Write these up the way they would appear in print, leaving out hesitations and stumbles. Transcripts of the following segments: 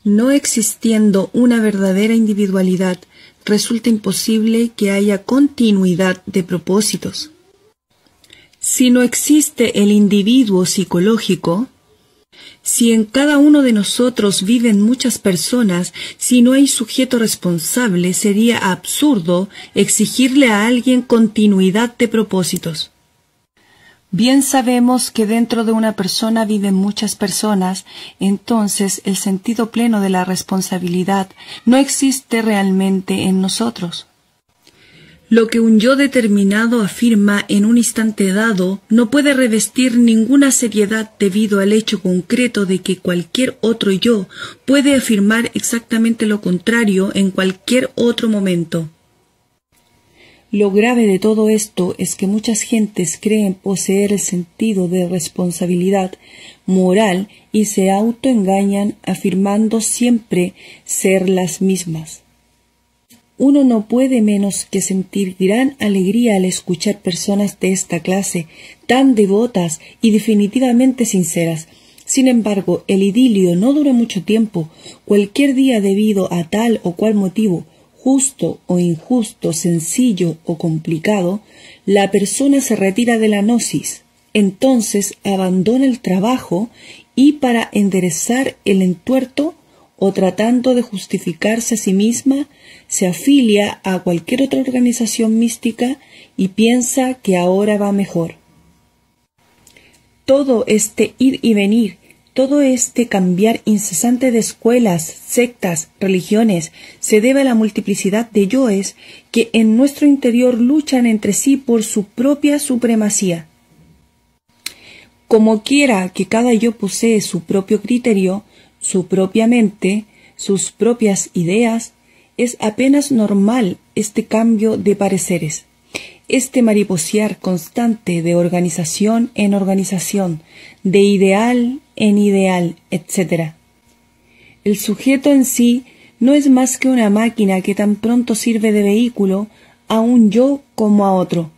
No existiendo una verdadera individualidad, resulta imposible que haya continuidad de propósitos. Si no existe el individuo psicológico, si en cada uno de nosotros viven muchas personas, si no hay sujeto responsable, sería absurdo exigirle a alguien continuidad de propósitos. Bien sabemos que dentro de una persona viven muchas personas, entonces el sentido pleno de la responsabilidad no existe realmente en nosotros. Lo que un yo determinado afirma en un instante dado no puede revestir ninguna seriedad debido al hecho concreto de que cualquier otro yo puede afirmar exactamente lo contrario en cualquier otro momento. Lo grave de todo esto es que muchas gentes creen poseer el sentido de responsabilidad moral y se autoengañan afirmando siempre ser las mismas. Uno no puede menos que sentir gran alegría al escuchar personas de esta clase, tan devotas y definitivamente sinceras. Sin embargo, el idilio no dura mucho tiempo. Cualquier día debido a tal o cual motivo, justo o injusto, sencillo o complicado, la persona se retira de la gnosis. Entonces abandona el trabajo y para enderezar el entuerto o tratando de justificarse a sí misma, se afilia a cualquier otra organización mística y piensa que ahora va mejor. Todo este ir y venir, todo este cambiar incesante de escuelas, sectas, religiones, se debe a la multiplicidad de yoes que en nuestro interior luchan entre sí por su propia supremacía. Como quiera que cada yo posee su propio criterio, su propia mente, sus propias ideas, es apenas normal este cambio de pareceres, este mariposear constante de organización en organización, de ideal en ideal, etc. El sujeto en sí no es más que una máquina que tan pronto sirve de vehículo a un yo como a otro.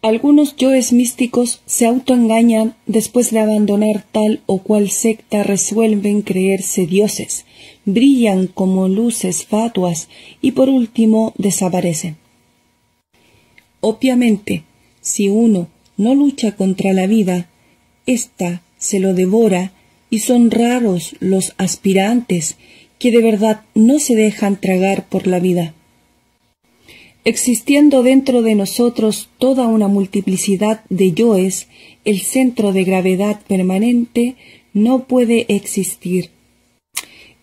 Algunos yoes místicos se autoengañan después de abandonar tal o cual secta, resuelven creerse dioses, brillan como luces fatuas y por último desaparecen. Obviamente, si uno no lucha contra la vida, ésta se lo devora y son raros los aspirantes que de verdad no se dejan tragar por la vida. Existiendo dentro de nosotros toda una multiplicidad de yoes, el centro de gravedad permanente no puede existir.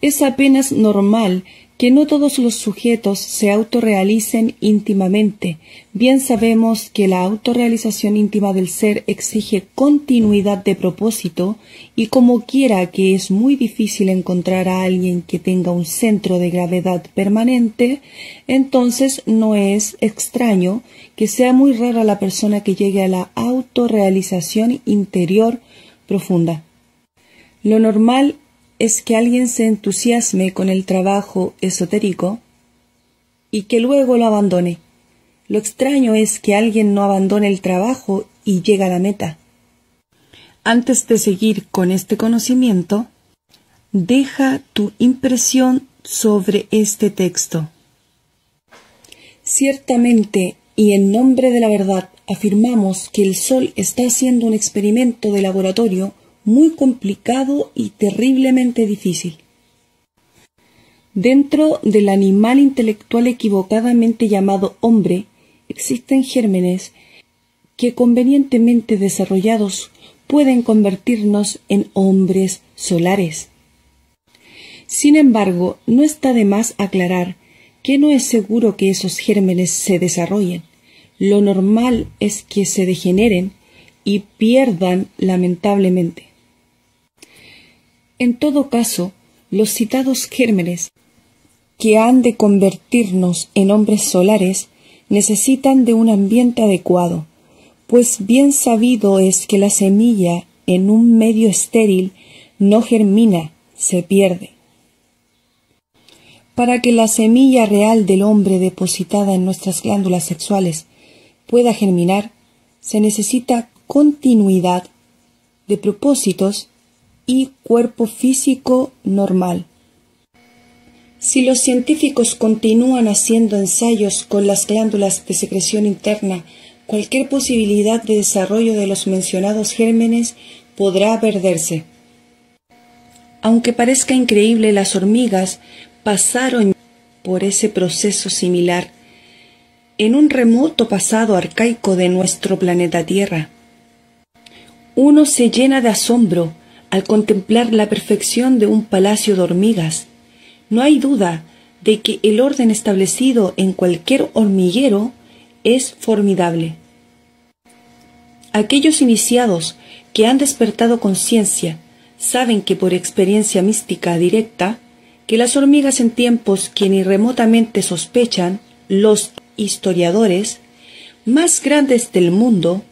Es apenas normal que no todos los sujetos se autorrealicen íntimamente. Bien sabemos que la autorrealización íntima del ser exige continuidad de propósito y como quiera que es muy difícil encontrar a alguien que tenga un centro de gravedad permanente, entonces no es extraño que sea muy rara la persona que llegue a la autorrealización interior profunda. Lo normal es que alguien se entusiasme con el trabajo esotérico y que luego lo abandone. Lo extraño es que alguien no abandone el trabajo y llegue a la meta. Antes de seguir con este conocimiento, deja tu impresión sobre este texto. Ciertamente, y en nombre de la verdad, afirmamos que el Sol está haciendo un experimento de laboratorio muy complicado y terriblemente difícil. Dentro del animal intelectual equivocadamente llamado hombre, existen gérmenes que convenientemente desarrollados pueden convertirnos en hombres solares. Sin embargo, no está de más aclarar que no es seguro que esos gérmenes se desarrollen. Lo normal es que se degeneren y pierdan lamentablemente. En todo caso, los citados gérmenes que han de convertirnos en hombres solares necesitan de un ambiente adecuado, pues bien sabido es que la semilla en un medio estéril no germina, se pierde. Para que la semilla real del hombre depositada en nuestras glándulas sexuales pueda germinar, se necesita continuidad de propósitos y cuerpo físico normal. Si los científicos continúan haciendo ensayos con las glándulas de secreción interna, cualquier posibilidad de desarrollo de los mencionados gérmenes podrá perderse. Aunque parezca increíble, las hormigas pasaron por ese proceso similar en un remoto pasado arcaico de nuestro planeta Tierra. Uno se llena de asombro al contemplar la perfección de un palacio de hormigas. No hay duda de que el orden establecido en cualquier hormiguero es formidable. Aquellos iniciados que han despertado conciencia saben que por experiencia mística directa, que las hormigas en tiempos que ni remotamente sospechan los historiadores más grandes del mundo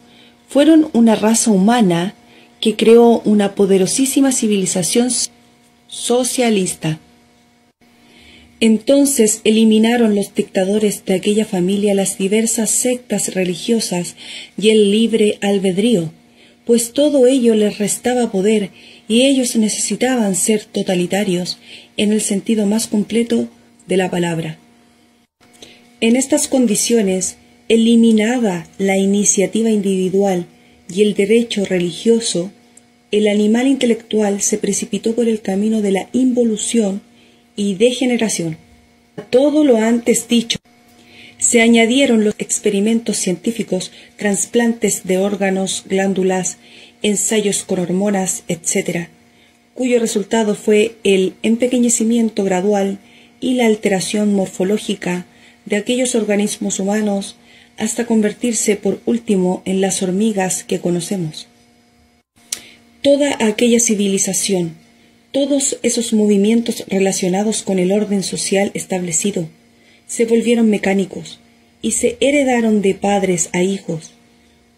fueron una raza humana que creó una poderosísima civilización socialista. Entonces eliminaron los dictadores de aquella familia las diversas sectas religiosas y el libre albedrío, pues todo ello les restaba poder y ellos necesitaban ser totalitarios en el sentido más completo de la palabra. En estas condiciones, eliminada la iniciativa individual y el derecho religioso, el animal intelectual se precipitó por el camino de la involución y degeneración. A todo lo antes dicho, se añadieron los experimentos científicos, trasplantes de órganos, glándulas, ensayos con hormonas, etc., cuyo resultado fue el empequeñecimiento gradual y la alteración morfológica de aquellos organismos humanos hasta convertirse por último en las hormigas que conocemos. Toda aquella civilización, todos esos movimientos relacionados con el orden social establecido, se volvieron mecánicos y se heredaron de padres a hijos.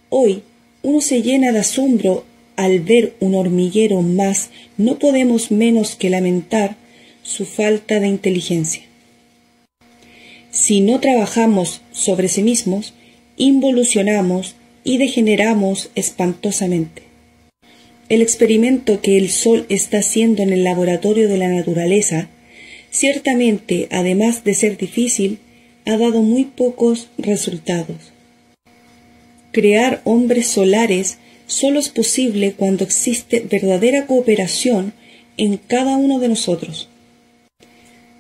Hoy, uno se llena de asombro al ver un hormiguero más, no podemos menos que lamentar su falta de inteligencia. Si no trabajamos sobre sí mismos, involucionamos y degeneramos espantosamente. El experimento que el Sol está haciendo en el laboratorio de la naturaleza, ciertamente, además de ser difícil, ha dado muy pocos resultados. Crear hombres solares solo es posible cuando existe verdadera cooperación en cada uno de nosotros.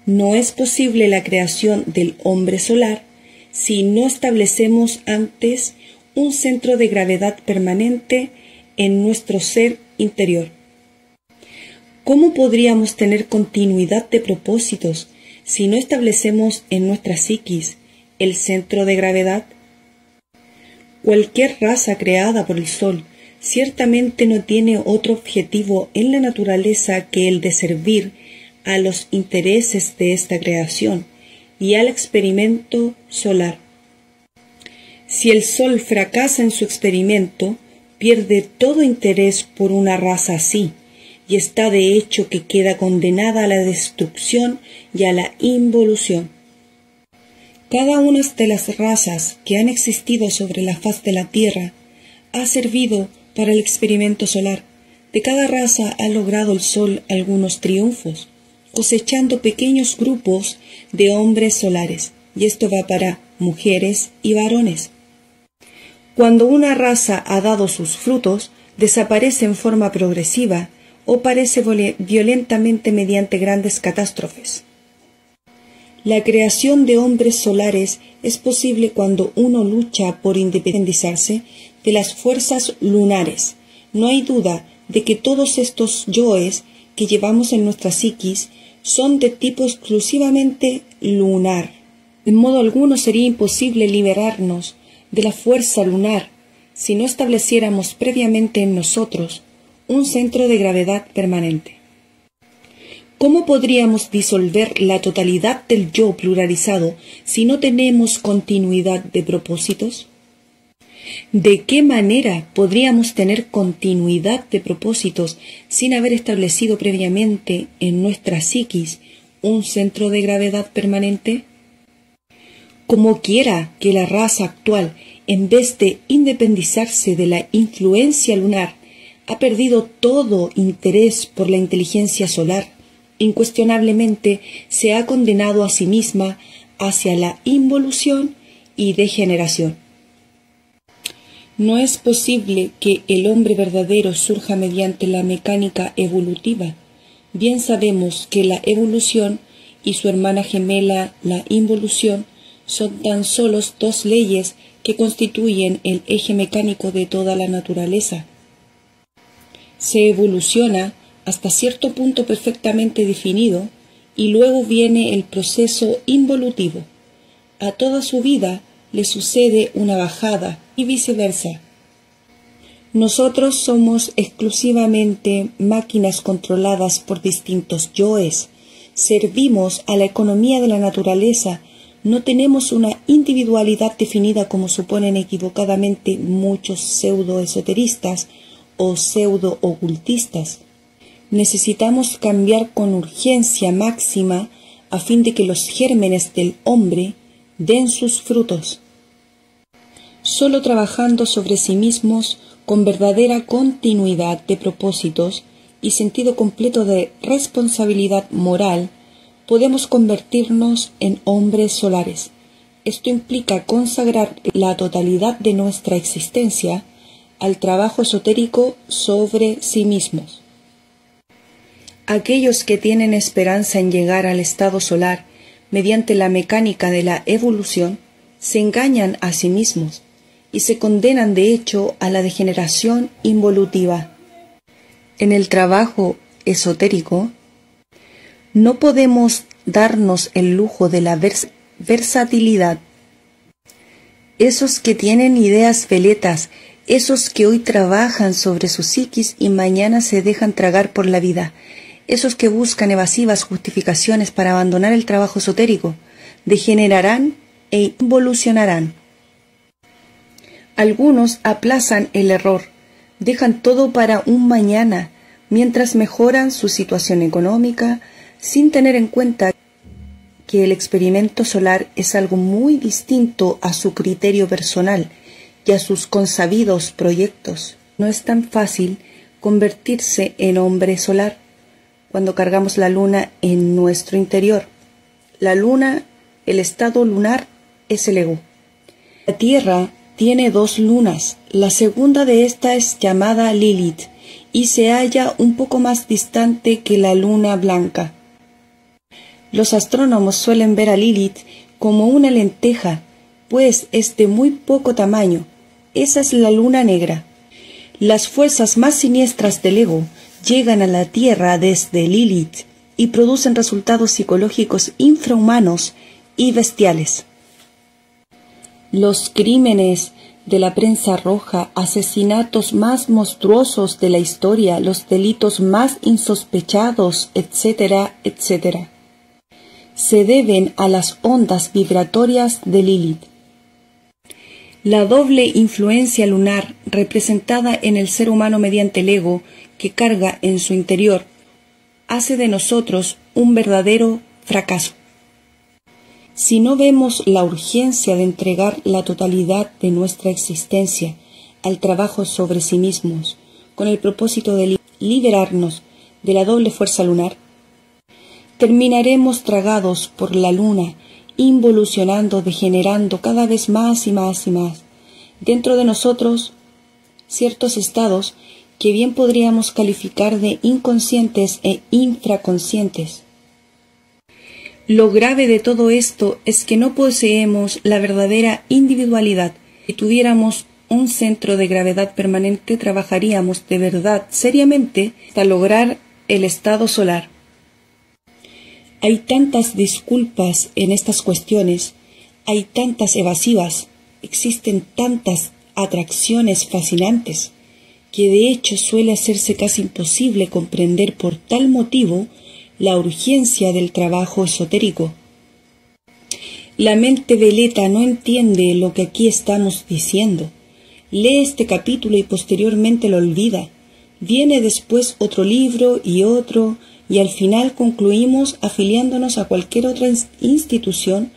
No es posible la creación del hombre solar si no establecemos antes un centro de gravedad permanente en nuestro ser interior. ¿Cómo podríamos tener continuidad de propósitos si no establecemos en nuestra psiquis el centro de gravedad? Cualquier raza creada por el Sol ciertamente no tiene otro objetivo en la naturaleza que el de servir a los intereses de esta creación y al experimento solar. Si el Sol fracasa en su experimento, pierde todo interés por una raza así, y está de hecho que queda condenada a la destrucción y a la involución. Cada una de las razas que han existido sobre la faz de la Tierra ha servido para el experimento solar. De cada raza ha logrado el Sol algunos triunfos, cosechando pequeños grupos de hombres solares, y esto va para mujeres y varones. Cuando una raza ha dado sus frutos, desaparece en forma progresiva o parece violentamente mediante grandes catástrofes. La creación de hombres solares es posible cuando uno lucha por independizarse de las fuerzas lunares. No hay duda de que todos estos yoes que llevamos en nuestra psiquis son de tipo exclusivamente lunar. De modo alguno sería imposible liberarnos de la fuerza lunar si no estableciéramos previamente en nosotros un centro de gravedad permanente. ¿Cómo podríamos disolver la totalidad del yo pluralizado si no tenemos continuidad de propósitos? ¿De qué manera podríamos tener continuidad de propósitos sin haber establecido previamente en nuestra psiquis un centro de gravedad permanente? Como quiera que la raza actual, en vez de independizarse de la influencia lunar, ha perdido todo interés por la inteligencia solar. Incuestionablemente se ha condenado a sí misma hacia la involución y degeneración. No es posible que el hombre verdadero surja mediante la mecánica evolutiva. Bien sabemos que la evolución y su hermana gemela, la involución, son tan solo dos leyes que constituyen el eje mecánico de toda la naturaleza. Se evoluciona hasta cierto punto perfectamente definido y luego viene el proceso involutivo. A toda su vida le sucede una bajada y viceversa. Nosotros somos exclusivamente máquinas controladas por distintos yoes. Servimos a la economía de la naturaleza. No tenemos una individualidad definida como suponen equivocadamente muchos pseudo-esoteristas o pseudo-ocultistas. Necesitamos cambiar con urgencia máxima a fin de que los gérmenes del hombre den sus frutos. Solo trabajando sobre sí mismos con verdadera continuidad de propósitos y sentido completo de responsabilidad moral, podemos convertirnos en hombres solares. Esto implica consagrar la totalidad de nuestra existencia al trabajo esotérico sobre sí mismos. Aquellos que tienen esperanza en llegar al estado solar mediante la mecánica de la evolución se engañan a sí mismos y se condenan de hecho a la degeneración involutiva. En el trabajo esotérico no podemos darnos el lujo de la versatilidad. Esos que tienen ideas veletas, esos que hoy trabajan sobre su psiquis y mañana se dejan tragar por la vida, esos que buscan evasivas justificaciones para abandonar el trabajo esotérico, degenerarán e involucionarán. Algunos aplazan el error, dejan todo para un mañana, mientras mejoran su situación económica, sin tener en cuenta que el experimento solar es algo muy distinto a su criterio personal y a sus consabidos proyectos. No es tan fácil convertirse en hombre solar cuando cargamos la luna en nuestro interior. La luna, el estado lunar, es el ego. La Tierra tiene dos lunas. La segunda de esta es llamada Lilith y se halla un poco más distante que la luna blanca. Los astrónomos suelen ver a Lilith como una lenteja, pues es de muy poco tamaño. Esa es la luna negra. Las fuerzas más siniestras del ego llegan a la Tierra desde Lilith y producen resultados psicológicos infrahumanos y bestiales. Los crímenes de la prensa roja, asesinatos más monstruosos de la historia, los delitos más insospechados, etcétera, etcétera, se deben a las ondas vibratorias de Lilith. La doble influencia lunar, representada en el ser humano mediante el ego que carga en su interior, hace de nosotros un verdadero fracaso. Si no vemos la urgencia de entregar la totalidad de nuestra existencia al trabajo sobre sí mismos, con el propósito de liberarnos de la doble fuerza lunar, terminaremos tragados por la luna, involucionando, degenerando cada vez más y más y más. Dentro de nosotros, ciertos estados que bien podríamos calificar de inconscientes e infraconscientes. Lo grave de todo esto es que no poseemos la verdadera individualidad. Si tuviéramos un centro de gravedad permanente, trabajaríamos de verdad, seriamente, hasta lograr el estado solar. Hay tantas disculpas en estas cuestiones, hay tantas evasivas, existen tantas atracciones fascinantes, que de hecho suele hacerse casi imposible comprender por tal motivo la urgencia del trabajo esotérico. La mente veleta no entiende lo que aquí estamos diciendo. Lee este capítulo y posteriormente lo olvida. Viene después otro libro y otro, y al final concluimos afiliándonos a cualquier otra institución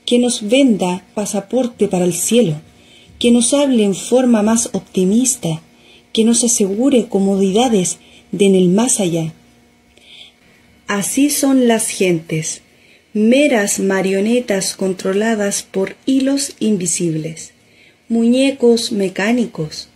que nos venda pasaporte para el cielo, que nos hable en forma más optimista, que nos asegure comodidades de en el más allá. Así son las gentes, meras marionetas controladas por hilos invisibles, muñecos mecánicos,